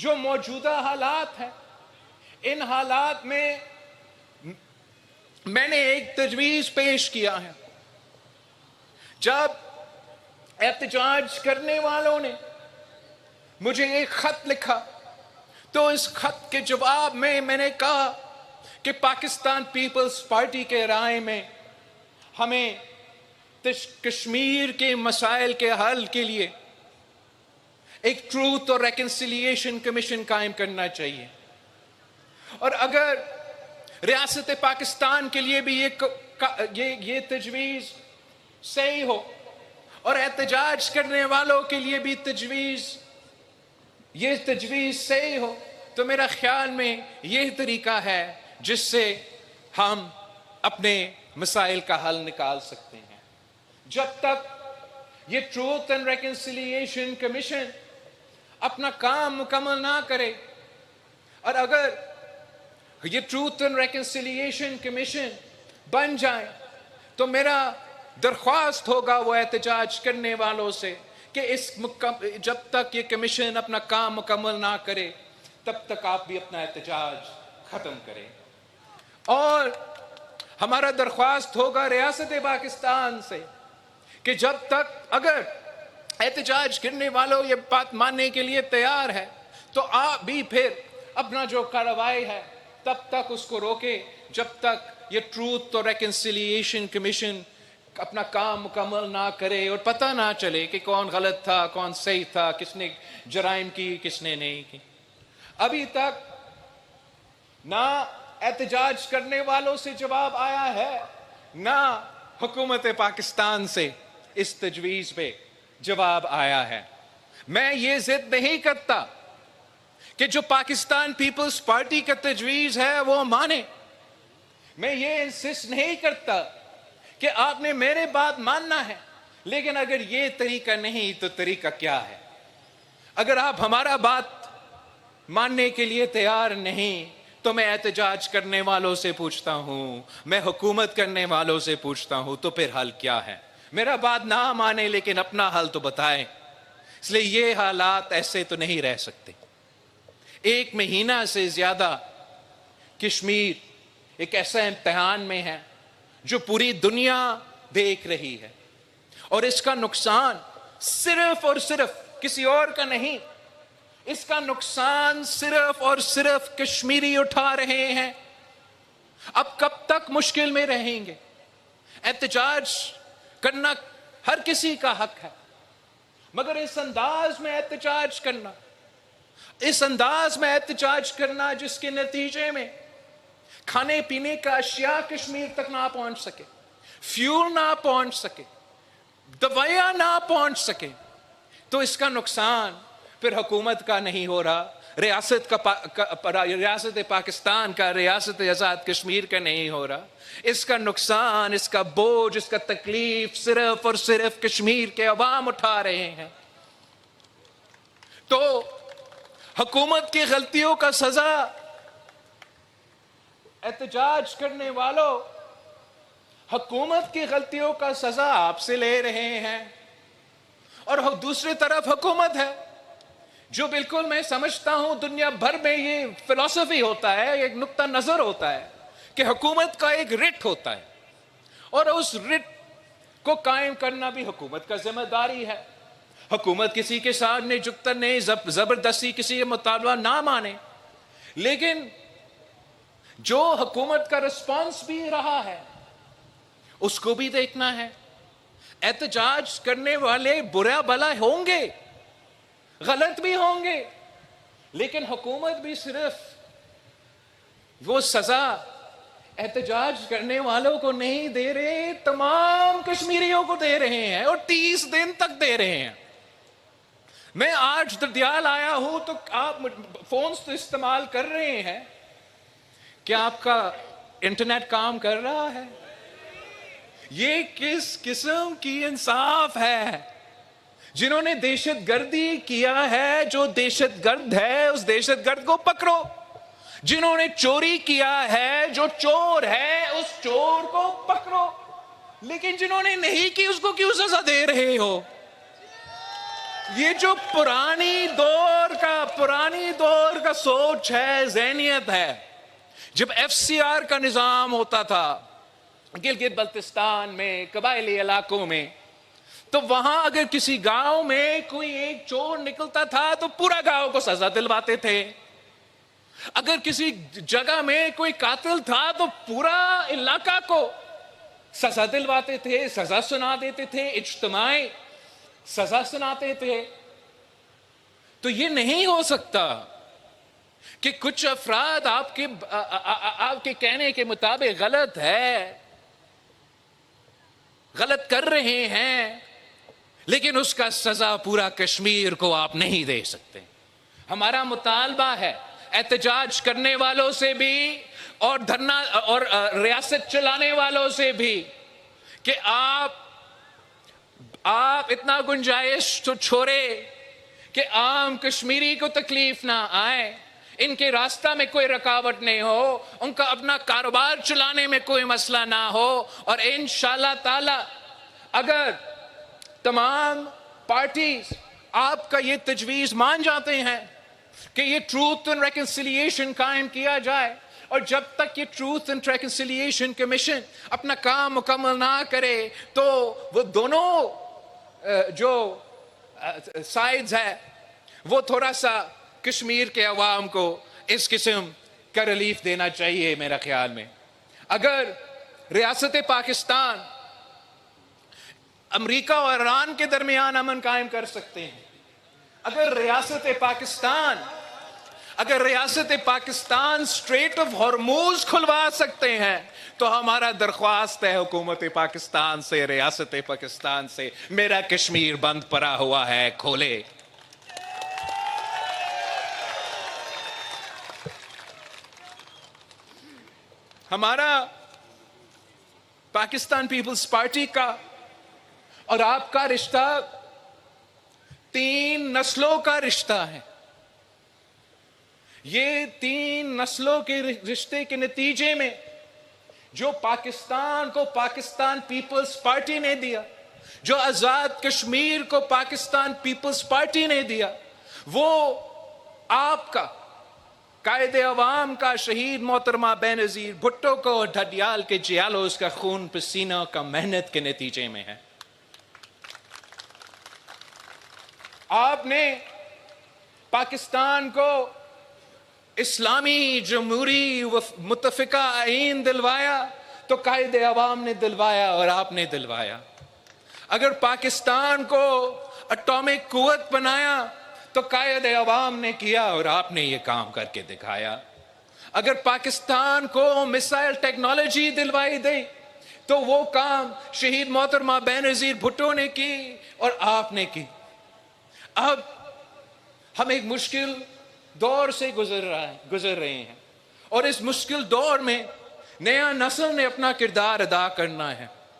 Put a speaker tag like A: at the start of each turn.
A: جو موجودہ حالات ہیں، ان حالات میں میں نے ایک تجویز پیش کیا ہے۔ جب احتجاج کرنے والوں نے مجھے ایک خط لکھا تو اس خط کے جواب میں میں نے کہا کہ پاکستان پیپلز پارٹی کے رائے میں ہمیں کشمیر کے مسائل کے حل کے لیے ایک ٹروتھ اور ریکنسیلیشن کمیشن قائم کرنا چاہیے، اور اگر ریاست پاکستان کے لیے بھی یہ تجویز صحیح ہو اور احتجاج کرنے والوں کے لیے بھی یہ تجویز صحیح ہو، تو میرا خیال میں یہ طریقہ ہے جس سے ہم اپنے مسائل کا حل نکال سکتے ہیں۔ جب تک یہ ٹروتھ اینڈ ریکنسیلیشن کمیشن اپنا کام مکمل نہ کرے، اور اگر یہ ٹروتھ اینڈ ریکنسیلیشن کمیشن بن جائے تو میرا درخواست ہوگا وہ احتجاج کرنے والوں سے کہ جب تک یہ کمیشن اپنا کام مکمل نہ کرے تب تک آپ بھی اپنا احتجاج ختم کریں، اور ہمارا درخواست ہوگا ریاست پاکستان سے کہ جب تک اگر احتجاج کرنے والوں یہ بات ماننے کے لیے تیار ہے تو آپ بھی پھر اپنا جو کارروائی ہے تب تک اس کو روکے جب تک یہ ٹروتھ اور ریکنسیلیشن کمیشن اپنا کام مکمل نہ کرے اور پتہ نہ چلے کہ کون غلط تھا کون صحیح تھا، کس نے جرائم کی کس نے نہیں کی۔ ابھی تک نہ احتجاج کرنے والوں سے جواب آیا ہے، نہ حکومت پاکستان سے اس تجویز پہ جواب آیا ہے۔ میں یہ ضد نہیں کرتا کہ جو پاکستان پیپلز پارٹی کا تجویز ہے وہ مانے، میں یہ انسسٹ نہیں کرتا کہ آپ نے میرے بات ماننا ہے، لیکن اگر یہ طریقہ نہیں تو طریقہ کیا ہے؟ اگر آپ ہمارا بات ماننے کے لیے تیار نہیں تو میں احتجاج کرنے والوں سے پوچھتا ہوں، میں حکومت کرنے والوں سے پوچھتا ہوں، تو پھر حل کیا ہے؟ میرا بات نہ مانے لیکن اپنا حل تو بتائیں۔ اس لیے یہ حالات ایسے تو نہیں رہ سکتے۔ 1 مہینہ سے زیادہ کشمیر ایک ایسا امتحان میں ہے جو پوری دنیا دیکھ رہی ہے، اور اس کا نقصان صرف اور صرف کسی اور کا نہیں، اس کا نقصان صرف اور صرف کشمیری اٹھا رہے ہیں۔ اب کب تک مشکل میں رہیں گے؟ احتجاج کرنا ہر کسی کا حق ہے، مگر اس انداز میں احتجاج کرنا جس کے نتیجے میں کھانے پینے کا اشیاء کشمیر تک نہ پہنچ سکے، فیول نہ پہنچ سکے، دوائیاں نہ پہنچ سکے، تو اس کا نقصان پھر حکومت کا نہیں ہو رہا، ریاست پاکستان کا، ریاست آزاد کشمیر کا نہیں ہو رہا، اس کا نقصان، اس کا بوجھ، اس کا تکلیف صرف اور صرف کشمیر کے عوام اٹھا رہے ہیں۔ تو حکومت کی غلطیوں کا سزا احتجاج کرنے والوں، حکومت کی غلطیوں کا سزا آپ سے لے رہے ہیں، اور دوسری طرف حکومت ہے جو بالکل میں سمجھتا ہوں دنیا بھر میں یہ فلسفی ہوتا ہے، ایک نقطہ نظر ہوتا ہے کہ حکومت کا ایک رٹ ہوتا ہے، اور اس رٹ کو قائم کرنا بھی حکومت کا ذمہ داری ہے۔ حکومت کسی کے سامنے جھکتا نہیں، زبردستی کسی کا مطالبہ نہ مانے، لیکن جو حکومت کا رسپانس بھی رہا ہے اس کو بھی دیکھنا ہے۔ احتجاج کرنے والے برا بھلا ہوں گے، غلط بھی ہوں گے، لیکن حکومت بھی صرف وہ سزا احتجاج کرنے والوں کو نہیں دے رہے، تمام کشمیریوں کو دے رہے ہیں، اور 30 دن تک دے رہے ہیں۔ میں آج دردیال آیا ہوں تو آپ فونز تو استعمال کر رہے ہیں، کیا آپ کا انٹرنیٹ کام کر رہا ہے؟ یہ کس قسم کی انصاف ہے؟ جنہوں نے دہشت گردی کیا ہے، جو دہشت گرد ہے اس دہشت گرد کو پکڑو، جنہوں نے چوری کیا ہے، جو چور ہے اس چور کو پکڑو، لیکن جنہوں نے نہیں کی اس کو کیوں سزا دے رہے ہو؟ یہ جو پرانی دور کا سوچ ہے، ذہنیت ہے، جب ایف سی آر کا نظام ہوتا تھا گلگت بلتستان میں، قبائلی علاقوں میں، تو وہاں اگر کسی گاؤں میں کوئی ایک چور نکلتا تھا تو پورا گاؤں کو سزا دلواتے تھے. اگر کسی جگہ میں کوئی قاتل تھا تو پورا علاقہ کو سزا دلواتے تھے، سزا سنا دیتے تھے، اجتماعی سزا سناتے تھے. تو یہ نہیں ہو سکتا کہ کچھ افراد آپ کے کہنے کے مطابق غلط کر رہے ہیں، لیکن اس کا سزا پورا کشمیر کو آپ نہیں دے سکتے. ہمارا مطالبہ ہے احتجاج کرنے والوں سے بھی اور دھرنا اور ریاست چلانے والوں سے بھی کہ آپ اتنا گنجائش تو چھوڑے کہ عام کشمیری کو تکلیف نہ آئے، ان کے راستہ میں کوئی رکاوٹ نہیں ہو، ان کا اپنا کاروبار چلانے میں کوئی مسئلہ نہ ہو. اور انشاءاللہ تعالی اگر تمام پارٹیز آپ کا یہ تجویز مان جاتے ہیں کہ یہ ٹروتھ اینڈ ریکنسیلیشن قائم کیا جائے، اور جب تک یہ ٹروتھ اینڈ ریکنسیلیشن کمیشن اپنا کام مکمل نہ کرے تو وہ دونوں جو سائیڈز ہے وہ تھوڑا سا کشمیر کے عوام کو اس قسم کا ریلیف دینا چاہیے. میرا خیال میں اگر ریاست پاکستان امریکہ اور ایران کے درمیان امن قائم کر سکتے ہیں، اگر ریاست پاکستان اسٹریٹ آف ہارموز کھلوا سکتے ہیں، تو ہمارا درخواست ہے حکومت پاکستان سے، ریاست پاکستان سے، میرا کشمیر بند پڑا ہوا ہے، کھولے. ہمارا پاکستان پیپلز پارٹی کا اور آپ کا رشتہ 3 نسلوں کا رشتہ ہے. یہ 3 نسلوں کے رشتے کے نتیجے میں جو پاکستان کو پاکستان پیپلز پارٹی نے دیا، جو آزاد کشمیر کو پاکستان پیپلز پارٹی نے دیا، وہ آپ کا قائد عوام کا، شہید محترمہ بینظیر بھٹو کو اور ڈھڈیال کے جیالوز کا خون پسینہ کا محنت کے نتیجے میں ہے. آپ نے پاکستان کو اسلامی جمہوری متفقہ آئین دلوایا تو قائد عوام نے دلوایا اور آپ نے دلوایا. اگر پاکستان کو اٹامک قوت بنایا تو قائد عوام نے کیا اور آپ نے یہ کام کر کے دکھایا. اگر پاکستان کو میسائل ٹیکنالوجی دلوائی دی تو وہ کام شہید محترمہ بینظیر بھٹو نے کی اور آپ نے کی. اب ہم ایک مشکل دور سے گزر رہے ہیں، اور اس مشکل دور میں نیا نسل نے اپنا کردار ادا کرنا ہے.